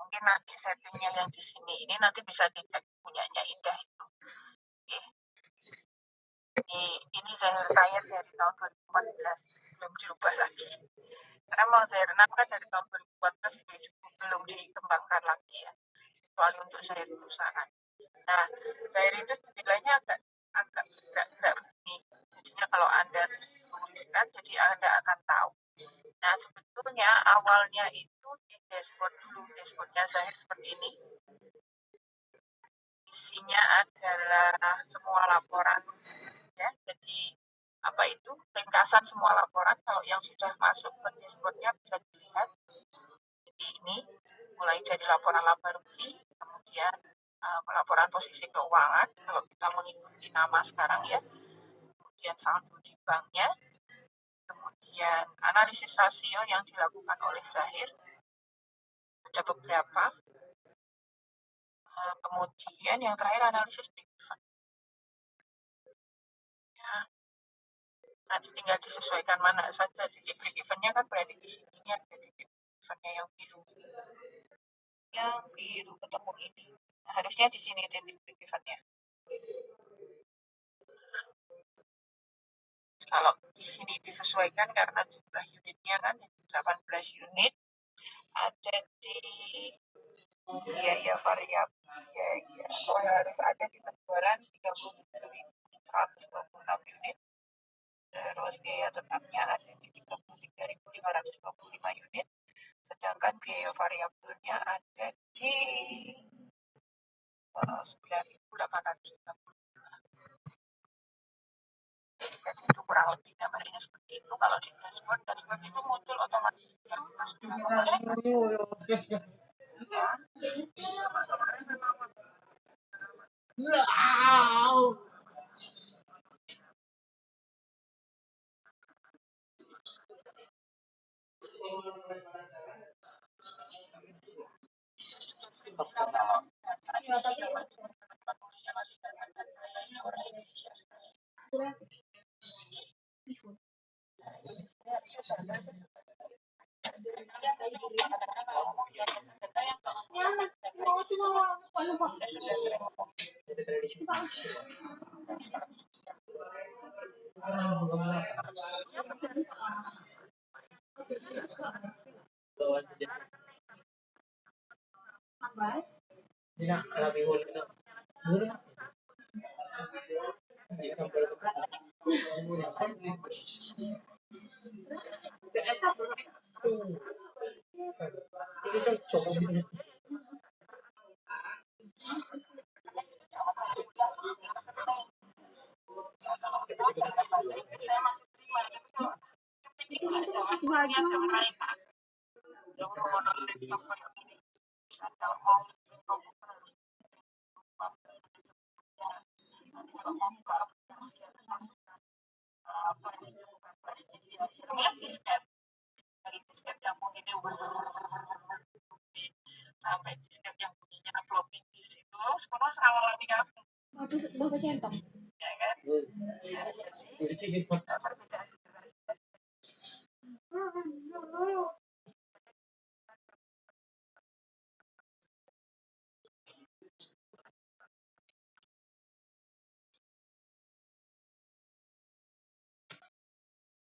mungkin nanti settingnya yang di sini ini nanti bisa dicek punyanya Indah itu. Oke. Ini Zahir Kayat dari tahun 2014, belum dirubah lagi. Karena memang Zahir 6 kan dari tahun 2014 belum dikembangkan lagi ya, kecuali untuk Zahir perusahaan. Nah, Zahir itu nilainya agak enggak begini. Jadinya kalau Anda tuliskan, jadi Anda akan tahu. Nah, sebetulnya awalnya itu di dashboard dulu, dashboardnya Zahir seperti ini. Isinya adalah semua laporan, ya. Jadi apa itu ringkasan semua laporan. Kalau yang sudah masuk ke dashboardnya bisa dilihat. Jadi ini mulai dari laporan laba rugi, kemudian laporan posisi keuangan. Kalau kita mengikuti nama sekarang ya, kemudian saldo di banknya, kemudian analisis rasio yang dilakukan oleh Zahir ada beberapa. Kemudian yang terakhir analisis break-even. Ya. Nanti tinggal disesuaikan mana saja titik break-even-nya kan berarti di sini ini ada titik break-even-nya yang biru. Yang biru ketemu ini. Nah, harusnya di sini titik break-even-nya. Kalau di sini disesuaikan karena jumlah unitnya kan 18 unit, ada di biaya variabel harus ada di penjualan 37.126 unit, terus biaya tetapnya ada di 33.525 unit, sedangkan biaya variabelnya ada di 9.835. Jadi itu kurang lebih gambarnya seperti itu. Kalau di dashboard itu muncul otomatis yang dimasukkan. Saya masih terima, tapi kalau ketik jangan main Pak. Yang rumah laptop kayak gini, kalau mau komputer harus nanti kalau mau buka aplikasi harus masukkan flash, bukan flash disk. Lihat disket dari disket yang bunyinya sampai disket yang bunyinya floppy disk itu, sekarang salah lagi kan? Bapak centong. Ya kan? Ya, jadi perbedaan.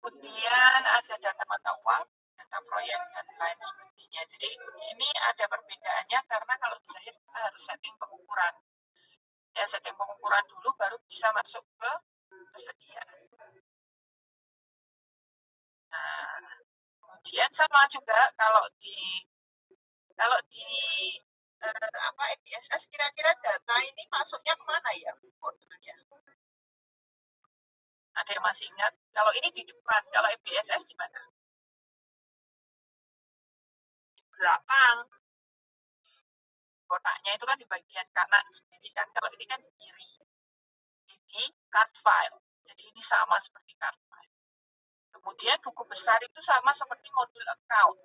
Kemudian ada data mata uang, data proyek, dan lain sebagainya. Jadi ini ada perbedaannya karena kalau Zahir kita harus setting pengukuran. Ya, setting pengukuran dulu baru bisa masuk ke persediaan. Nah, kemudian sama juga kalau di EBSS kira-kira data ini masuknya kemana ya foldernya? Ada yang masih ingat? Kalau ini di depan, kalau EBSS di mana? Di belakang. Kotaknya itu kan di bagian kanan sendiri kan, kalau ini kan di kiri. Di card file. Jadi ini sama seperti card file. Kemudian buku besar itu sama seperti modul account.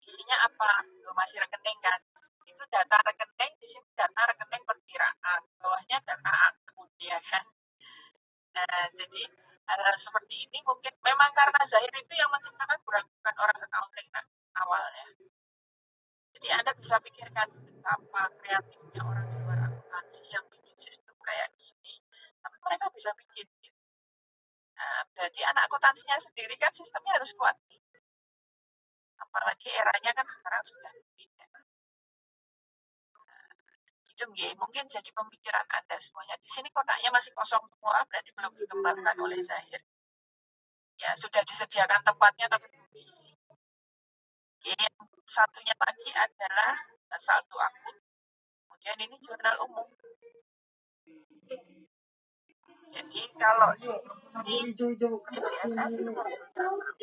Isinya apa? Masih rekening kan? Itu data rekening, di sini data rekening perkiraan. Bawahnya data akun, ya kan? Nah, jadi seperti ini mungkin memang karena Zahir itu yang menciptakan bukan orang accounting kan, awalnya. Jadi Anda bisa pikirkan betapa kreatifnya orang di luar akuntansi yang bikin sistem kayak gini, tapi mereka bisa bikin. Nah, berarti anak akuntansinya sendiri kan sistemnya harus kuat. Apalagi eranya kan sekarang sudah beda. Itu mungkin jadi pemikiran Anda semuanya. Di sini kotaknya masih kosong semua, berarti belum dikembangkan oleh Zahir. Ya, sudah disediakan tempatnya tapi belum diisi. Yang satunya lagi adalah saldo akun. Kemudian ini jurnal umum. Jadi kalau di SSS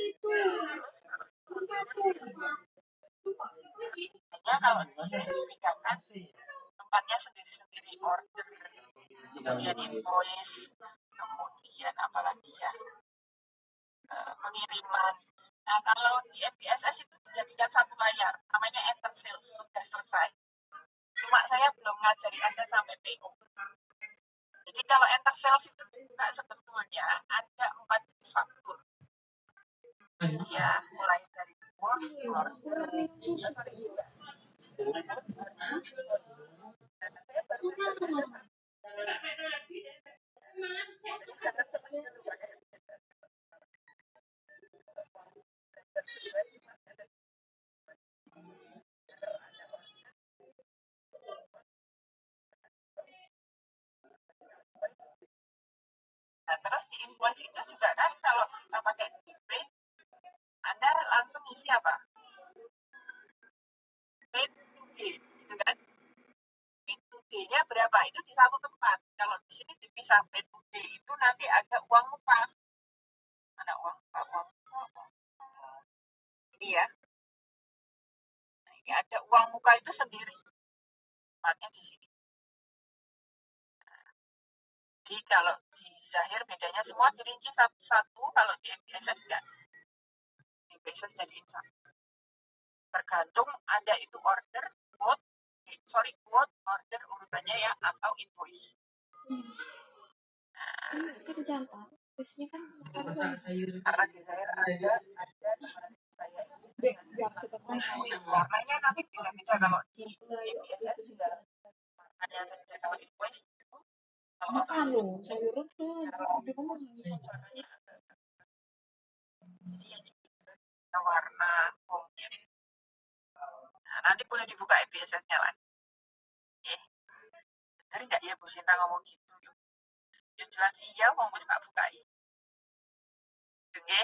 itu hanya kalau disimplifikasikan tempatnya sendiri-sendiri, order, kemudian invoice, kemudian apalagi ya, pengiriman. Nah, kalau di MBSS itu dijadikan satu layar, namanya enter sales, sudah selesai. Cuma saya belum ngajari Anda sampai PO. Jadi kalau enter sales itu dibuka sebetulnya ada 4 jenis faktur. Ya, mulai dari order, nah, terus di invoice itu juga kan kalau kita pakai DP, Anda langsung isi apa? Paid to D, gitu kan? Paid to D-nya berapa? Itu di satu tempat. Kalau di sini dipisah paid to D itu nanti ada uang muka. Ada uang muka, uang muka. Ini ya. Nah, ini ada uang muka itu sendiri. Tempatnya di sini. Jadi kalau di Zahir bedanya semua dirinci satu-satu, kalau di MBSS enggak. Di MBSS jadiin satu. Tergantung Anda itu order, quote, order urutannya ya, atau invoice. Karena di Zahir ada saya warnanya nanti beda-beda kalau di MBSS juga hanya saja kalau invoice itu kalau sayuran warna home-nya. Nah, nanti boleh dibuka MBSS-nya lagi. Oke. Benar nggak ya Bu Sinta ngomong gitu? Ya jelas iya, mau gue tak bukain. Oke.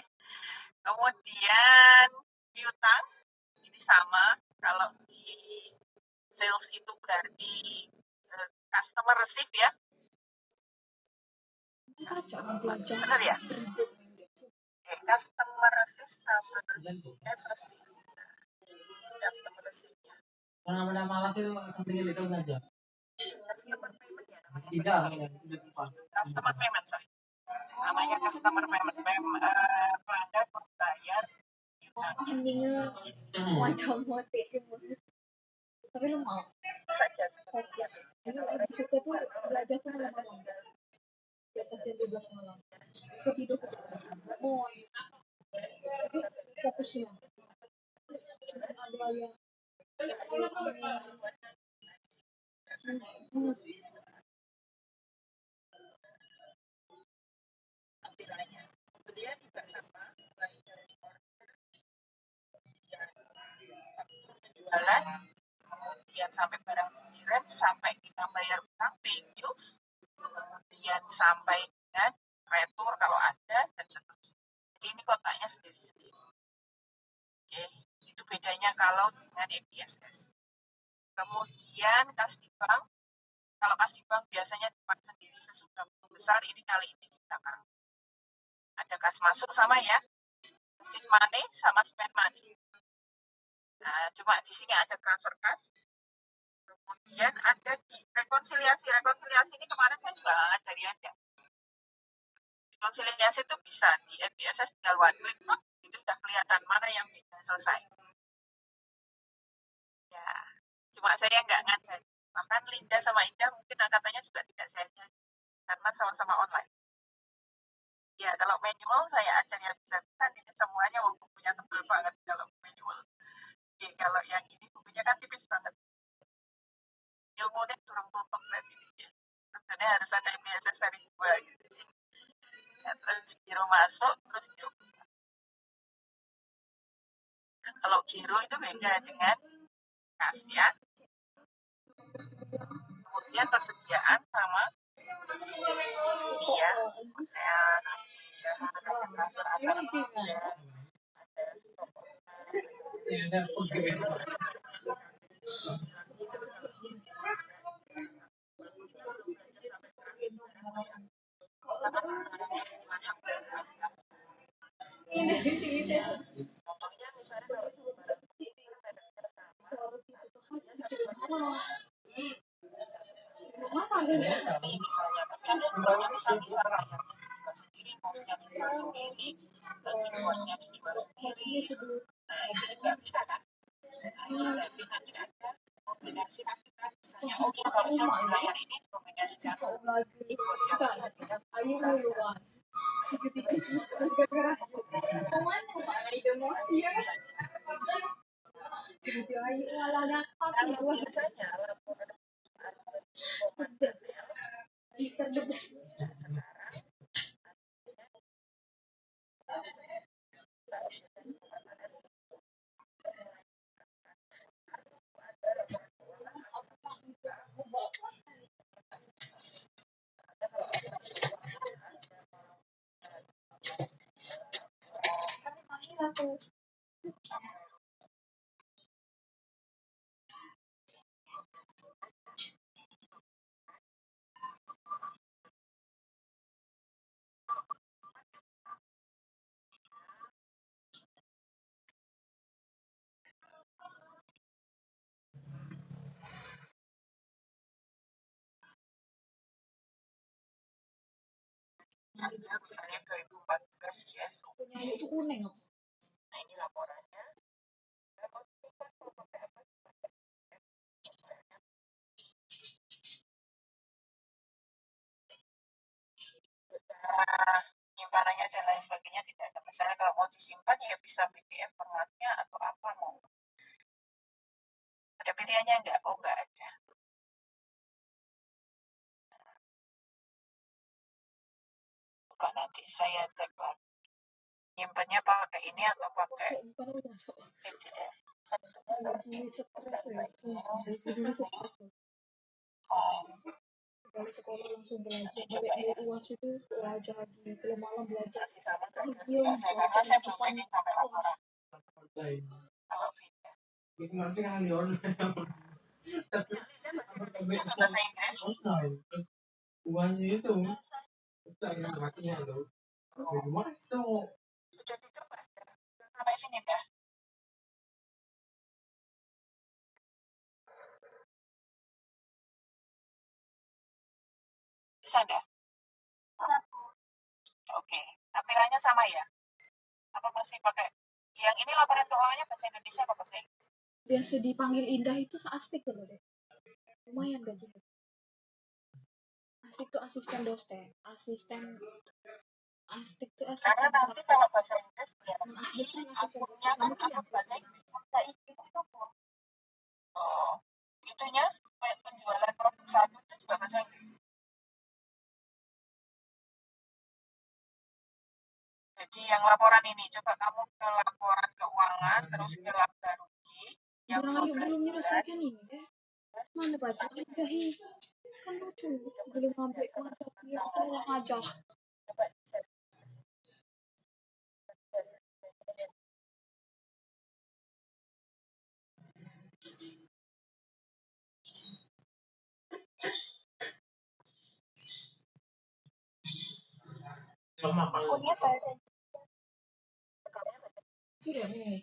Kemudian piutang ini sama. Kalau di sales itu berarti customer receive ya. Benar ya? Customer receive sama cash receive. Customer receive-nya. Mana malas itu sampingnya itu aja. Customer payment ya namanya. Tidak. Customer payment, sorry. Namanya customer payment. Pelanggan membayar Mendingan macam motif tapi lu mau saja. ini lebih suka tuh belajar tuh malam-malam di atas jam 12 malam ketidur mau itu fokusnya cuma ada yang Tampilannya. Dia juga sama, mulai dari order, kemudian faktur penjualan, kemudian sampai barang dikirim, sampai kita bayar utang, pay bills, kemudian sampai dengan retur kalau ada, dan seterusnya. Jadi ini kotaknya sendiri-sendiri. Oke, itu bedanya kalau dengan MBSS. Kemudian kas di bank, kalau kas di bank biasanya dibuat sendiri sesudah buku besar, ini kali ini di belakang. Ada kas masuk sama ya, seed money sama spend money. Nah, cuma di sini ada transfer kas. Kemudian ada di rekonsiliasi. Rekonsiliasi ini kemarin saya juga ngajari Anda. Rekonsiliasi itu bisa di MBSS tinggal one click, itu udah kelihatan mana yang sudah selesai. Ya, cuma saya nggak ngajari. Bahkan Linda sama Indah mungkin angkatannya juga tidak saya ajari, karena sama-sama online. Ya, kalau manual saya ajar yang bisa-bisa, ini semuanya bukunya tebal banget kalau manual. Oke, kalau yang ini bukunya kan tipis banget. Ilmunya turun tutup berarti ya. Tentunya harus ada biasa seri 2 gitu. Ya, terus giro masuk, terus giro. Kalau giro itu beda dengan kasiat, kemudian persediaan sama dia kayak contohnya misalnya kalau nanti misalnya tapi ada jualnya bisa layarnya dijual sendiri, mouse-nya dijual sendiri, keyboard-nya dijual sendiri. Nah ini nggak bisa kan? Nah ini berarti nanti ada kombinasi kita misalnya oh ya harusnya layar ini dikombinasikan keyboard yang biasanya aja misalnya 2014 CSO. Itu kuning. Nah ini laporannya. Nyimpanannya dan lain sebagainya tidak ada masalah. Kalau mau disimpan ya bisa PDF formatnya atau apa mau. Ada pilihannya enggak? Oh enggak ada. Coba nanti saya cek lagi. Nyimpannya pakai ini atau pakai PDF? Dari sekolah langsung belajar, balik UAS itu belajar di film malam belajar. Ya, saya belum checking sampai laporan. Kalau beda. Bisa bahasa Inggris? Uangnya itu, anaknya loh. Masuk. Sudah dicoba? Sampai sini dah. Bisa dah? Oke. Tampilannya sama ya? Apa masih pakai? Yang ini laporan keuangannya bahasa Indonesia atau bahasa Inggris? Biasa dipanggil Indah itu asik loh deh. Lumayan gajinya. Asik tuh asisten dosen, asik tuh asisten. Karena nanti kalau bahasa Inggris ya, akunnya kan Kamu akun bahasa Inggris. Bahasa Inggris itu oh, itunya penjualan produk satu itu juga bahasa Inggris. Jadi yang laporan ini, coba kamu ke laporan keuangan, terus ke laba rugi. Yang belum menyelesaikan ini deh. Mana baca jahi? Kan lucu, belum sampai mata dia tolong aja. akunnya bahasa Sudah nih.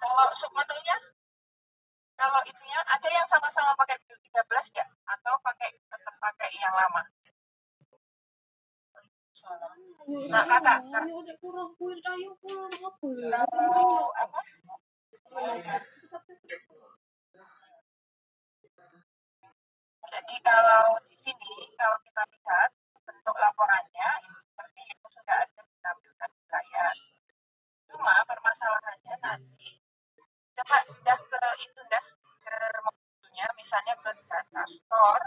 Kalau semuanya, kalau itunya ada yang sama-sama pakai 13 ya, atau tetap pakai yang lama? Salah. Ayo, Nah, kata, ayo, udah kurang kuit, ayo kurang apa ya? kalau apa? Jadi kalau di sini, kalau kita lihat bentuk laporannya, itu seperti itu sudah ada ditampilkan wilayah. Cuma permasalahannya nanti, coba dah ke itu dah ke modulnya, misalnya ke data store,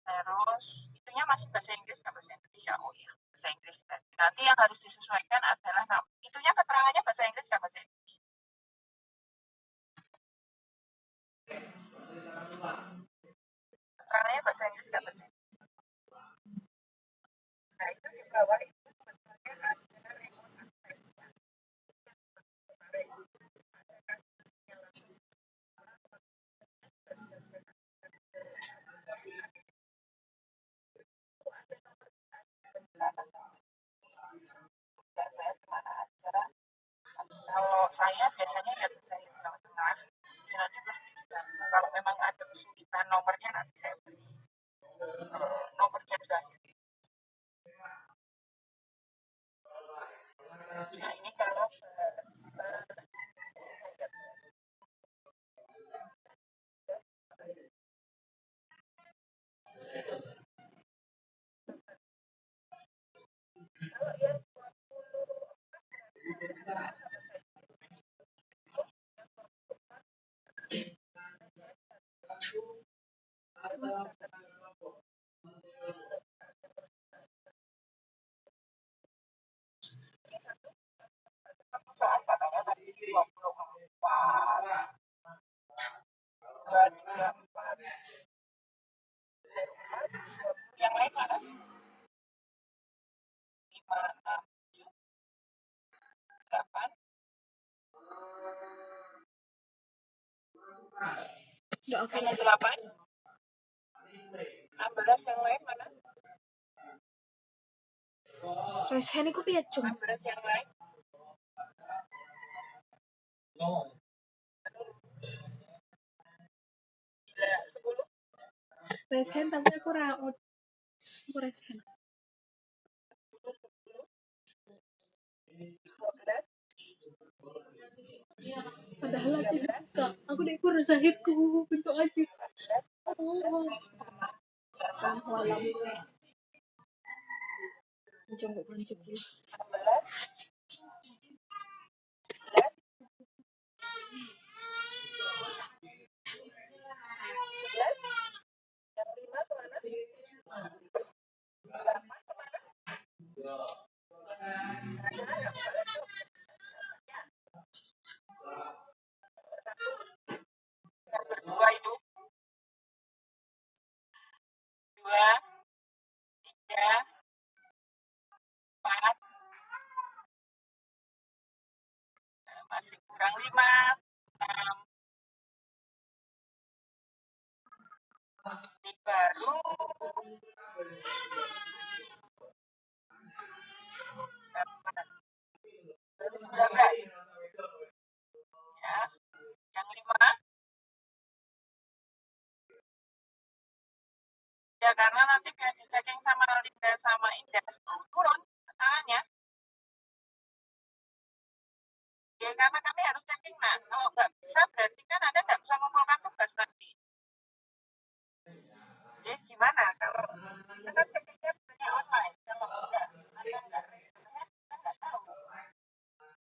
terus itunya masih bahasa Inggris nggak bahasa Indonesia? Oh iya, bahasa Inggris. Nanti yang harus disesuaikan adalah itunya keterangannya bahasa Inggris nggak bahasa Inggris? Keterangannya bahasa Inggris nggak bahasa Inggris? Nah itu di bawah itu sebetulnya ada remote access. Enggak, saya kemana aja. Kalau saya biasanya ya bisa yang Jawa Tengah. Ya, nanti mesti dibantu. Kalau memang ada kesulitan nomornya nanti saya beri nomornya saya. Nah ini kalau perusahaan katanya tadi 24, 234. Yang lain mana? 5, 6, 7, 8. Udah aku Hanya 8. 16 yang lain mana? raise hand aku piye, Cung? 16 yang lain. No. 10. Raise hand tapi aku raise hand. 12. Padahal aku enggak, aku dek kurang sakitku bentuk aja. Oh, walam. Jongkok kancuk dulu. 16. 11. Yang 5 kemana? 8 kemana? Yang berdua itu 2, 3, 4, masih kurang 5, 6. Ini baru 19. Ya, yang 5. Ya karena nanti biar dicek sama Linda sama Indah turun tangannya. Ya karena kami harus checking. Nah kalau nggak bisa berarti kan Anda nggak bisa mengumpulkan tugas nanti. Ya gimana kalau kita kan checkingnya sebenarnya online. Kalau enggak Anda nggak raise hand, kita nggak tahu.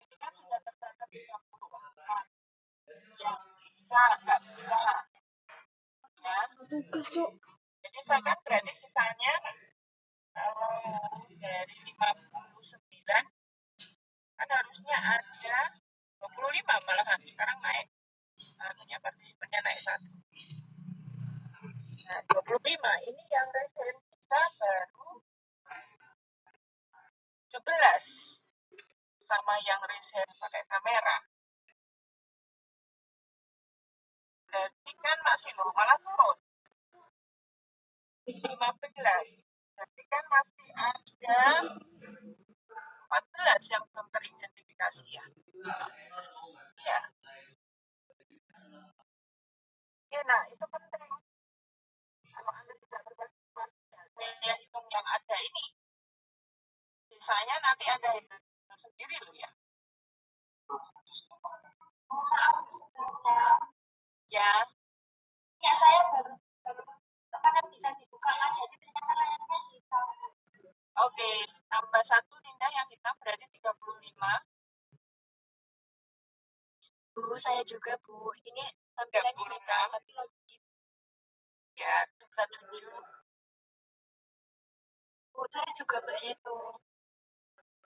Ini kan sudah tercatat 34. Ya bisa nggak bisa. Ya. Tugas, Cuk. Jadi saya kan berarti sisanya dari 59 kan harusnya ada 25 malahan, sekarang naik artinya partisipannya naik 1. Nah 25 ini yang resen kita baru 17 sama yang resen pakai kamera, berarti kan masih malah turun 15, berarti kan masih ada 14 yang belum teridentifikasi ya. Ya. Ya, nah itu penting. Kalau Anda tidak berpartisipasi, saya hitung yang ada ini Biasanya nanti Anda handle sendiri loh ya. Ya. Ya, saya baru karena bisa dibuka lagi, jadi ternyata layarnya hitam. Oke, tambah 1 Linda yang hitam berarti 35. Bu, saya juga Bu. Ini tampilannya hitam, tapi login. Ya, 37. Bu, saya juga begitu.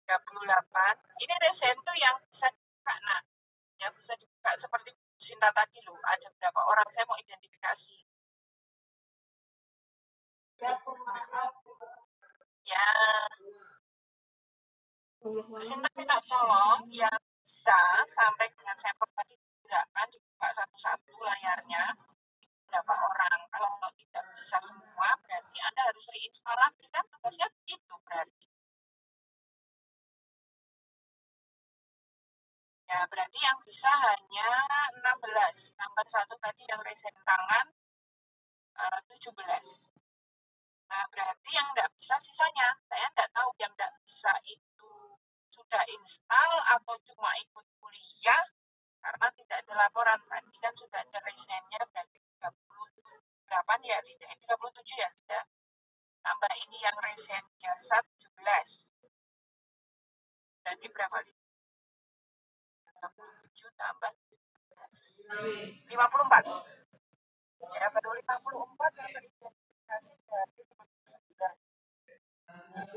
38. Ini resen tuh yang bisa dibuka, nah. Ya, bisa dibuka seperti Sinta tadi loh. Ada berapa orang, saya mau identifikasi. Ya, ya. Sinta minta tolong yang bisa sampai dengan sampel tadi digerakkan, dibuka satu-satu layarnya. Berapa orang. Kalau tidak bisa semua, berarti Anda harus reinstall lagi, kan tugasnya begitu berarti. Ya, berarti yang bisa hanya 16. Tambah 1 tadi yang reset tangan, 17. Nah, berarti yang tidak bisa sisanya. Saya tidak tahu yang tidak bisa itu sudah install atau cuma ikut kuliah, karena tidak ada laporan. Tadi kan sudah ada resennya, berarti 38 ya, tidak. 37 ya, tidak. Tambah ini yang resen biasa 17. Berarti berapa? 37 tambah 17. 54. Ya, baru 54 yang teridentifikasi dari 59.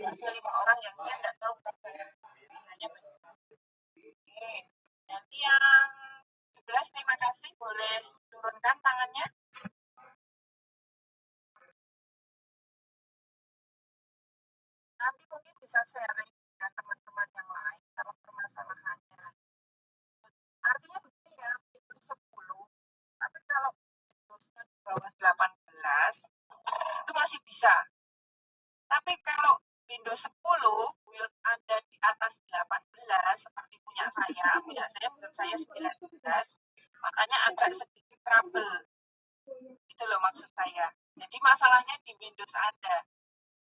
Ada 5 orang yang saya tidak tahu hanya Oke. Nanti yang 17, terima kasih. Boleh turunkan tangannya. Nanti mungkin bisa sharing dengan teman-teman yang lain kalau permasalahannya. Artinya begini ya, itu 10. Tapi kalau Windowsnya di bawah 18, itu masih bisa. Tapi kalau Windows 10, build Anda di atas 18, seperti punya saya menurut saya 19, makanya agak sedikit trouble. Itu loh maksud saya. Jadi masalahnya di Windows Anda.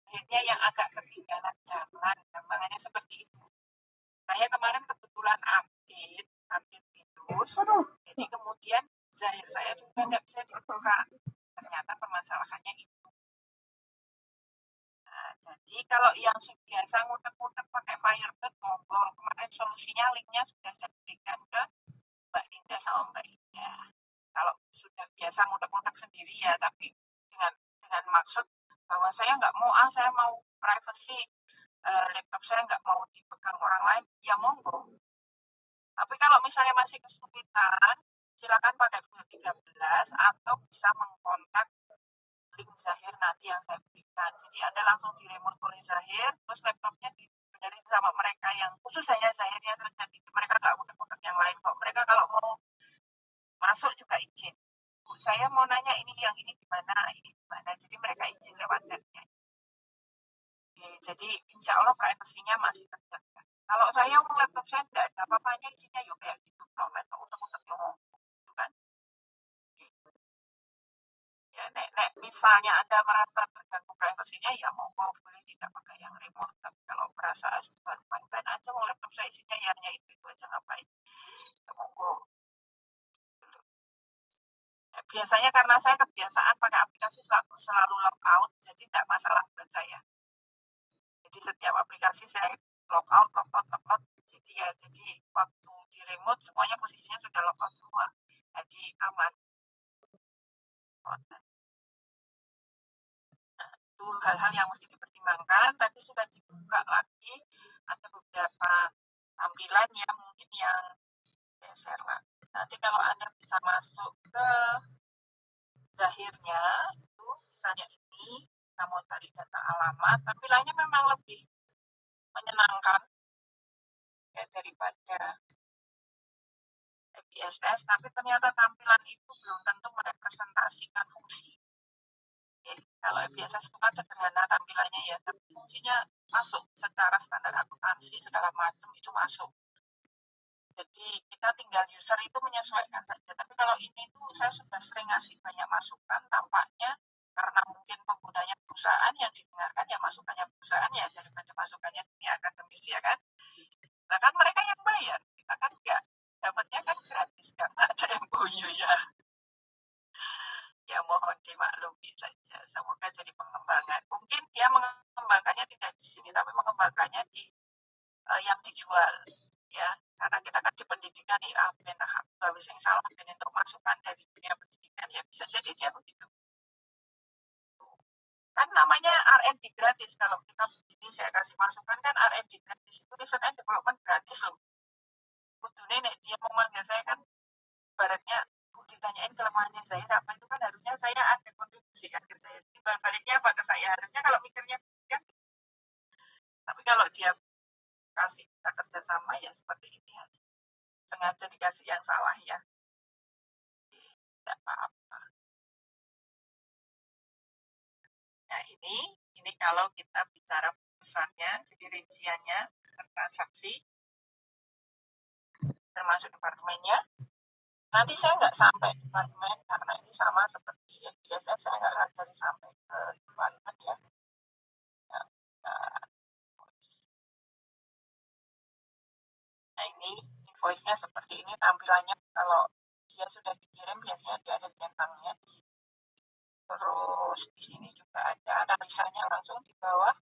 Akhirnya yang agak ketinggalan zaman, makanya seperti itu. Saya kemarin kebetulan update Windows, jadi kemudian Zahir saya juga tidak bisa dibuka. Ternyata permasalahannya itu. Nah, jadi kalau yang biasa ngutek-ngutek pakai Firebird, monggo. Kemarin solusinya linknya sudah saya berikan ke Mbak Linda sama Mbak Ida. Kalau sudah biasa ngutek-ngutek sendiri ya, tapi dengan maksud bahwa saya nggak mau, saya mau privacy, laptop saya nggak mau dipegang orang lain, ya monggo. Tapi kalau misalnya masih kesulitan, silakan pakai build 13 atau bisa mengkontak link Zahir nanti yang saya berikan. Jadi Anda langsung di remote oleh Zahir, terus laptopnya dibenerin sama mereka yang khusus hanya Zahirnya saja. Mereka nggak unek-unek yang lain kok. Mereka kalau mau masuk juga izin. Saya mau nanya ini gimana, jadi mereka izin lewat chatnya. Jadi insya Allah privasinya masih terjaga. Kalau saya laptop saya tidak ada apa-apanya, isinya ya kayak gitu, laptop utek-utek gitu kan. Ya, nek misalnya Anda merasa terganggu privasinya, ya monggo boleh tidak pakai yang remote. Tapi kalau merasa fine-fine aja, mau laptop saya isinya ya hanya itu aja, ngapain? Ya monggo. Biasanya karena saya kebiasaan pakai aplikasi selalu logout, jadi tidak masalah buat saya. Jadi setiap aplikasi saya logout. Jadi waktu di remote semuanya posisinya sudah logout semua, jadi aman. Itu hal-hal yang mesti dipertimbangkan. Tadi sudah dibuka lagi, ada beberapa tampilan yang mungkin yang geser lah. Nanti kalau Anda bisa masuk ke Zahirnya, itu misalnya ini, kita mau cari data alamat, tampilannya memang lebih menyenangkan ya daripada FPSS, tapi ternyata tampilan itu belum tentu merepresentasikan fungsi. Kalau FPSS itu kan sederhana tampilannya ya, tapi fungsinya masuk secara standar akuntansi segala macam itu masuk. Jadi kita tinggal user itu menyesuaikan saja. Tapi kalau ini tuh saya sudah sering ngasih banyak masukan, tampaknya karena mungkin penggunanya perusahaan yang didengarkan ya masukannya perusahaan ya daripada masukannya dunia akademis ya kan. Nah kan mereka yang bayar, kita kan enggak, dapatnya kan gratis karena ada MOU ya. Ya mohon dimaklumi saja. Semoga jadi pengembangan. Mungkin dia mengembangkannya tidak di sini, tapi mengembangkannya di yang dijual ya. Karena kita kan di pendidikan nih, gawe sing salah untuk masukan dari dunia pendidikan ya bisa jadi dia begitu. Kan namanya R&D gratis. Kalau kita begini saya kasih masukan kan R&D gratis itu research and development gratis loh. Kudune nek dia mau manggil saya kan baratnya ditanyain kelemahannya saya apa itu kan harusnya saya ada kontribusi kan ke saya. Timbal baliknya apa ke saya harusnya kalau mikirnya kan. Tapi kalau dia kasih kita kerjasama ya seperti ini aja. Sengaja dikasih yang salah ya. Tidak apa-apa. Nah ini kalau kita bicara pesannya, jadi rinciannya transaksi termasuk departemennya. Nanti saya nggak sampai departemen karena ini sama seperti biasa saya nggak cari sampai ke departemen ya. Nah ini invoice-nya seperti ini tampilannya kalau dia sudah dikirim biasanya dia ada centangnya di sini. Terus di sini juga ada analisanya langsung di bawah.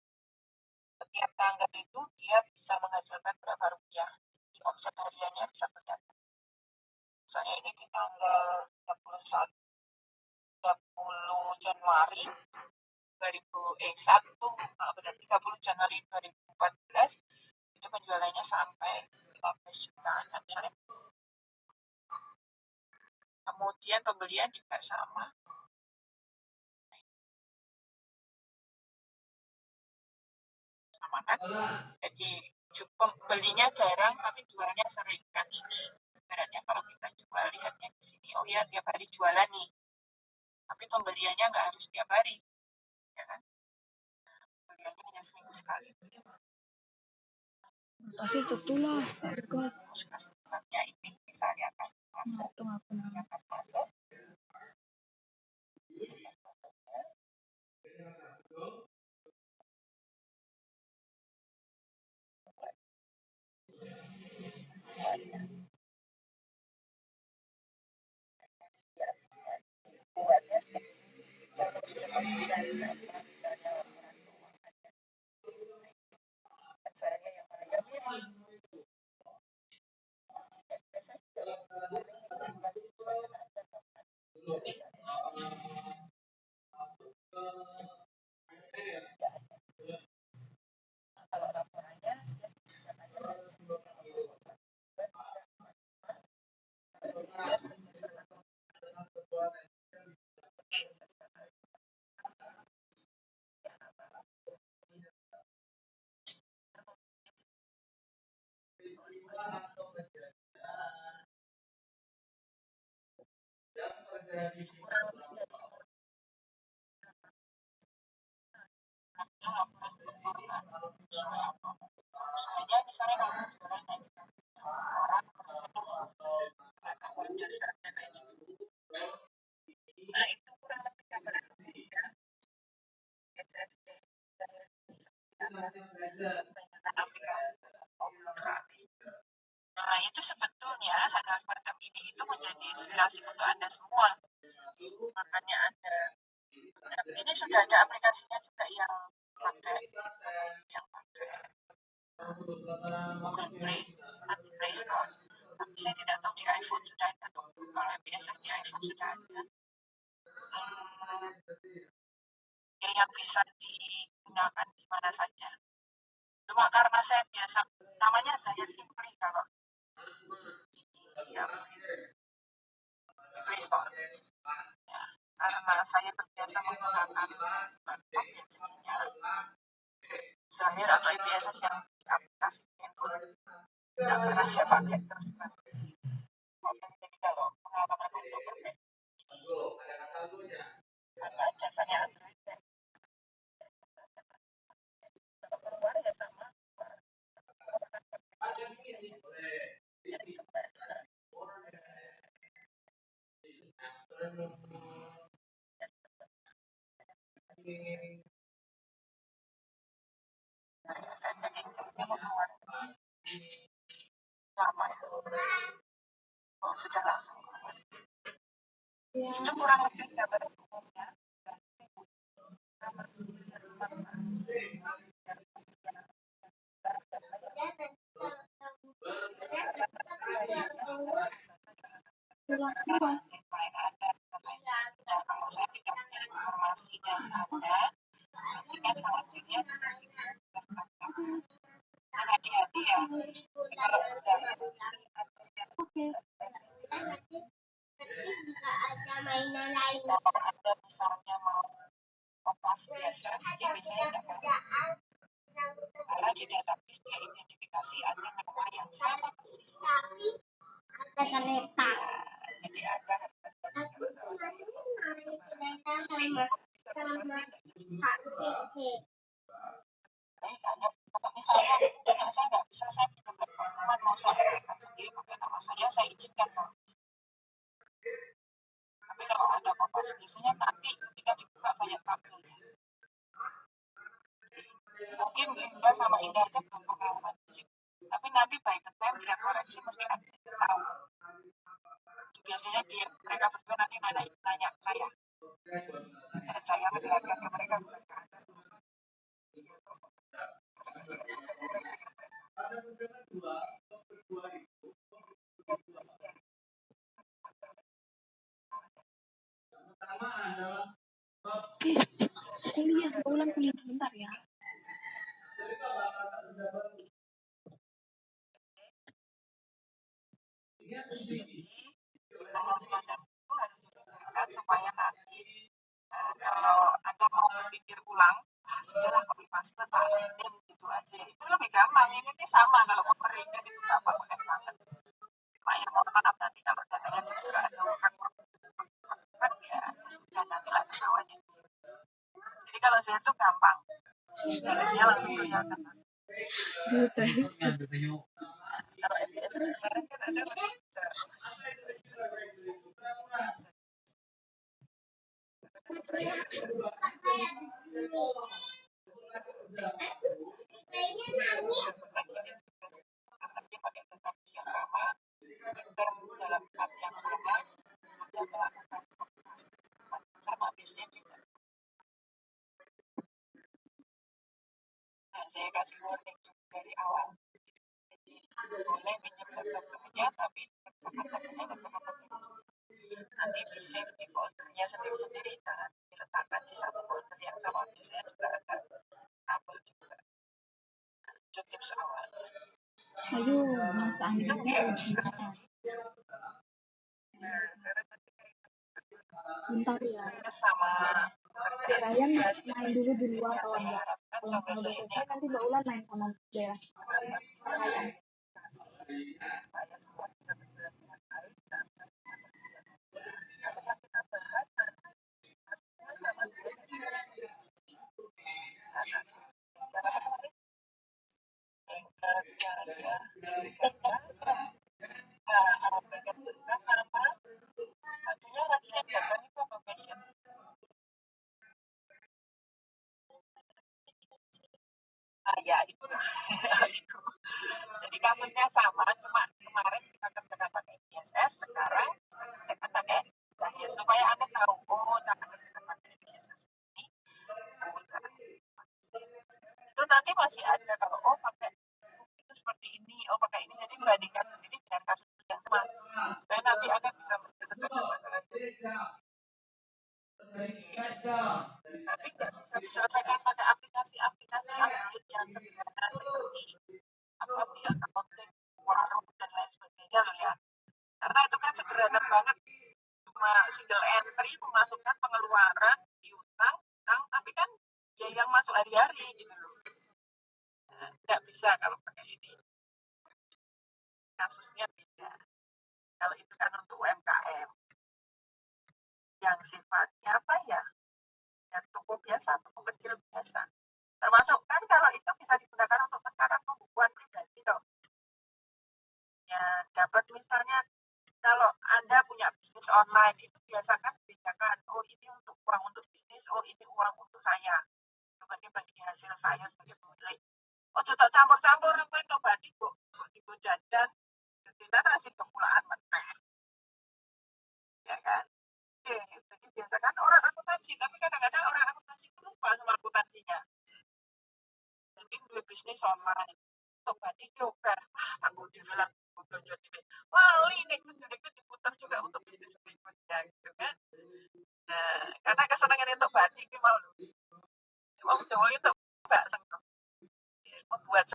Setiap tanggal itu dia bisa menghasilkan berapa rupiah. Di omset hariannya bisa kelihatan. Misalnya ini di tanggal 30 Januari 30 Januari 2014 itu penjualannya sampai 15 jutaan misalnya. Kemudian pembelian juga sama. Sama kan? Jadi pembelinya jarang tapi jualnya sering kan ini. Ibaratnya kalau kita jual lihatnya di sini, oh ya tiap hari jualan nih. Tapi pembeliannya nggak harus tiap hari. Ya kan? Pembeliannya hanya seminggu sekali. Kasih tertulah. Ya ini misalnya kan. Masuk. Buatnya saya yang kalau laporannya misalnya kalau jualan orang nah itu kurang lebih gambaran ya. Nah itu sebetulnya hal semacam ini itu menjadi inspirasi untuk Anda semua. Makanya ada ini sudah ada aplikasinya juga yang pakai Google Play atau Play Store. Tapi saya tidak tahu di iPhone sudah ada atau kalau biasa di iPhone sudah ada. Yang bisa digunakan di mana saja. Cuma karena saya biasa namanya saya Simply kalau di Play Store. Ya, karena saya terbiasa menggunakan laptop ya jadinya Zahir atau IPSS yang di aplikasi handphone tidak pernah saya pakai terus. Jadi kalau pengalaman untuk pakai jasanya Android ya. Kalau keluar ya sama. Saya checking-checking mau keluar lama ya. Oh, sudah langsung keluar. Itu kurang lebih gambar umumnya. Kurang puas. Lain ada, kalau saya tidak punya informasi dan ada, nanti kan khawatirnya hati-hati ya. Kalau bisa ya. Oke. Kalau Anda misalnya mau opas biasa, dia biasanya tidak karena di database dia identifikasi ada nama yang sama persis. Jadi Anda saya nggak bisa, saya pinjam dokumen mau saya berikan sendiri pakai nama saya izinkan dong. Tapi kalau ada kopas biasanya nanti ketika dibuka banyak tabelnya. Mungkin Linda sama Indah aja belum pengalaman di sini. Tapi nanti by the time dia koreksi mesti ada yang tahu. Biasanya mereka berdua nanti nanya saya. Dan saya menjelaskan ke mereka bukan ke Anda. Kuliah, ulang kuliah bentar ya. Hal semacam itu harus dipikirkan supaya nanti kalau Anda mau berpikir ulang, sudahlah copy paste tak rename gitu aja. Itu lebih gampang. Ini sama kalau mau rename itu gampang banget. Cuma ya mohon maaf nanti kalau datanya juga ada orang ya sudah nanti lah ketahuannya di sini. Jadi kalau saya itu gampang, jalannya langsung kelihatan. Kalau MBS kemarin kan ada masih bisa. Nanti pakai database yang sama, dalam tempat yang sama, Anda melakukan sama biasanya tidak. Nah, saya kasih warning juga dari awal. Jadi boleh pinjam laptopnya, tapi nanti di save di foldernya sendiri-sendiri, jangan diletakkan di satu folder yang sama. Biasanya juga agak trouble juga. Itu tips awal. Ayo, Mas Andrea bentar ya. Sama Ryan main dulu di luar kalau enggak. Kalau misalnya udah selesai nanti Mbak Ulan main sama daerah Ryan. supaya semua bisa berjalan dengan baik dan kalau yang kita bahas ya itu jadi kasusnya sama, cuma kemarin kita kerjakan pakai ISS, sekarang saya pakai ya, supaya Anda tahu cara kerjakan pakai ISS ini itu nanti masih ada kalau pakai itu seperti ini, pakai ini, jadi bandingkan sendiri dengan kasus yang sama dan nanti Anda bisa menyelesaikan masalahnya. Tapi nggak bisa diselesaikan pada aplikasi-aplikasi Android yang sederhana seperti accounting, warung dan lain sebagainya loh ya. Karena itu kan sederhana banget, cuma single entry memasukkan pengeluaran, diutang, tapi kan ya yang masuk hari-hari gitu loh. Nggak bisa kalau pakai ini. Kasusnya beda. Kalau itu kan untuk UMKM yang sifatnya apa ya? Yang toko biasa, toko kecil biasa. Termasuk kan kalau itu bisa digunakan untuk perkara pembukuan pribadi toh. Ya dapat misalnya kalau Anda punya bisnis online itu biasakan bedakan, oh ini untuk uang untuk bisnis, oh ini uang untuk saya sebagai bagi hasil saya sebagai pemilik. Oh tak campur-campur kowe to badi kok digo jajan dadi nasi kemulaan meneh. Ya kan? Oke, jadi biasakan orang akuntansi, tapi kadang-kadang orang akuntansi itu lupa sama akuntansinya. Jadi duwe bisnis online. Tok badi yoga, tanggung dhewe lah belanja dhewe. Wali nek duitku diputar juga untuk bisnis berikutnya gitu kan. Nah, karena kesenangan itu badi ki mau lho. Wong Jawa itu gak seneng membuat